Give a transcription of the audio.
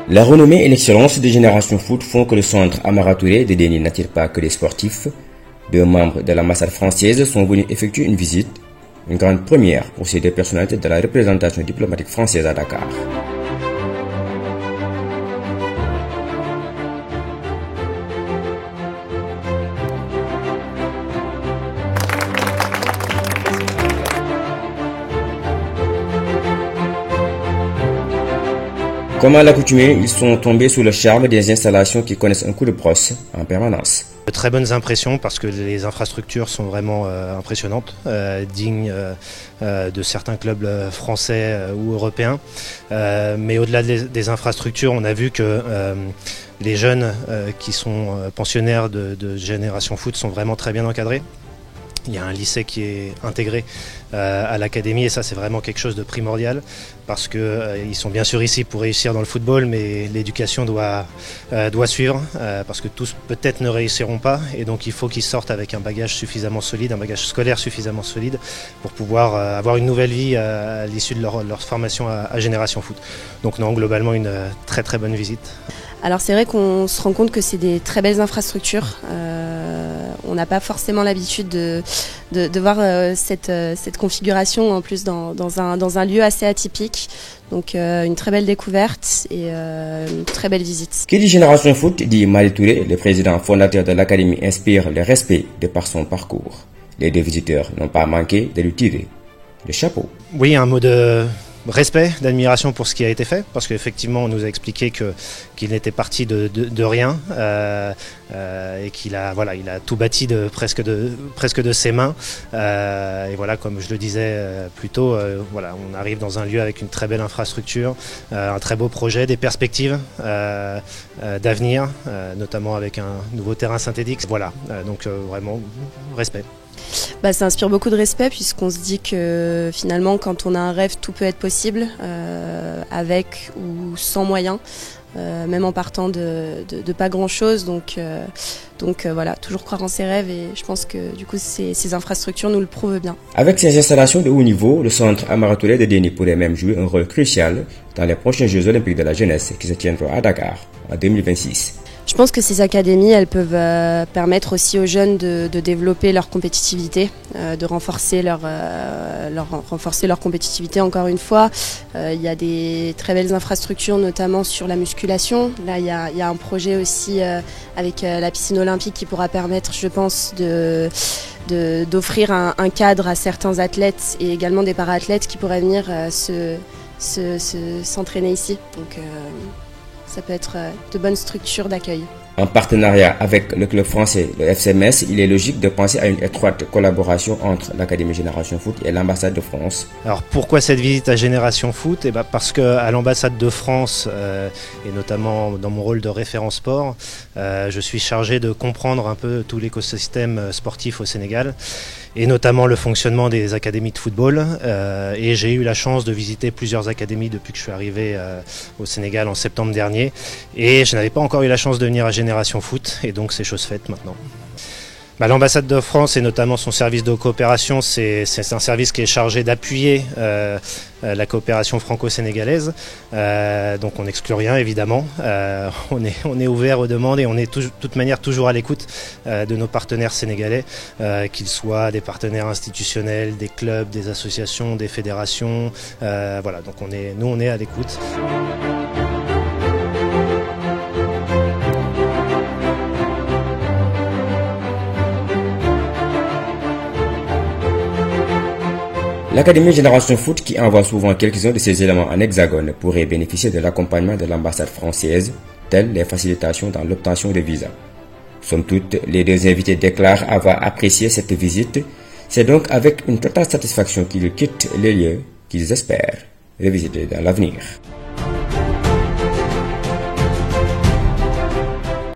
La renommée et l'excellence de Génération Foot font que le centre Amara Touré de Déni n'attire pas que les sportifs. Deux membres de l'ambassade française sont venus effectuer une visite, une grande première pour ces deux personnalités de la représentation diplomatique française à Dakar. Comme à l'accoutumée, ils sont tombés sous le charme des installations qui connaissent un coup de brosse en permanence. De très bonnes impressions parce que les infrastructures sont vraiment impressionnantes, dignes de certains clubs français ou européens. Mais au-delà des infrastructures, on a vu que les jeunes qui sont pensionnaires de Génération Foot sont vraiment très bien encadrés. Il y a un lycée qui est intégré à l'académie et ça c'est vraiment quelque chose de primordial parce qu'ils sont bien sûr ici pour réussir dans le football mais l'éducation doit suivre parce que tous peut-être ne réussiront pas et donc il faut qu'ils sortent avec un bagage suffisamment solide, un bagage scolaire suffisamment solide pour pouvoir avoir une nouvelle vie à l'issue de leur formation à Génération Foot. Donc non, globalement une très très bonne visite. Alors c'est vrai qu'on se rend compte que c'est des très belles infrastructures. On n'a pas forcément l'habitude de voir cette configuration en plus dans un lieu assez atypique. Donc une très belle découverte et une très belle visite. Qui dit Génération Foot dit Mali Touré, le président fondateur de l'académie, inspire le respect de par son parcours. Les deux visiteurs n'ont pas manqué de lui tirer le chapeau. Oui, un mot de respect, d'admiration pour ce qui a été fait, parce qu'effectivement on nous a expliqué qu'il n'était parti de rien et qu'il a tout bâti presque de ses mains. Et voilà, comme je le disais plus tôt, on arrive dans un lieu avec une très belle infrastructure, un très beau projet, des perspectives d'avenir, notamment avec un nouveau terrain synthétique. Voilà, donc vraiment respect. Ça inspire beaucoup de respect puisqu'on se dit que finalement quand on a un rêve tout peut être possible avec ou sans moyens, même en partant de pas grand chose. Donc voilà, toujours croire en ses rêves et je pense que du coup ces infrastructures nous le prouvent bien. Avec ces installations de haut niveau, le centre Amara Touré de Déni pourrait même jouer un rôle crucial dans les prochains Jeux Olympiques de la jeunesse qui se tiendront à Dakar en 2026. Je pense que ces académies, elles peuvent permettre aussi aux jeunes de développer leur compétitivité, de renforcer leur compétitivité encore une fois. Il y a des très belles infrastructures, notamment sur la musculation. Là, il y a un projet aussi avec la piscine olympique qui pourra permettre, je pense, d'offrir un cadre à certains athlètes et également des para-athlètes qui pourraient venir s'entraîner ici. Donc, ça peut être de bonnes structures d'accueil. En partenariat avec le club français, le FC Metz, il est logique de penser à une étroite collaboration entre l'Académie Génération Foot et l'ambassade de France. Alors pourquoi cette visite à Génération Foot ? Parce qu'à l'ambassade de France, et notamment dans mon rôle de référent sport, je suis chargé de comprendre un peu tout l'écosystème sportif au Sénégal, et notamment le fonctionnement des académies de football. Et j'ai eu la chance de visiter plusieurs académies depuis que je suis arrivé au Sénégal en septembre dernier. Et je n'avais pas encore eu la chance de venir à Génération Foot, et donc c'est chose faite maintenant. L'ambassade de France et notamment son service de coopération, c'est un service qui est chargé d'appuyer la coopération franco-sénégalaise. Donc on n'exclut rien évidemment. On est ouvert aux demandes et on est de toute manière toujours à l'écoute de nos partenaires sénégalais, qu'ils soient des partenaires institutionnels, des clubs, des associations, des fédérations. Voilà, donc nous on est à l'écoute. L'Académie Génération Foot, qui envoie souvent quelques-uns de ses éléments en hexagone, pourrait bénéficier de l'accompagnement de l'ambassade française, telles les facilitations dans l'obtention de visas. Somme toute, les deux invités déclarent avoir apprécié cette visite. C'est donc avec une totale satisfaction qu'ils quittent les lieux qu'ils espèrent revisiter dans l'avenir.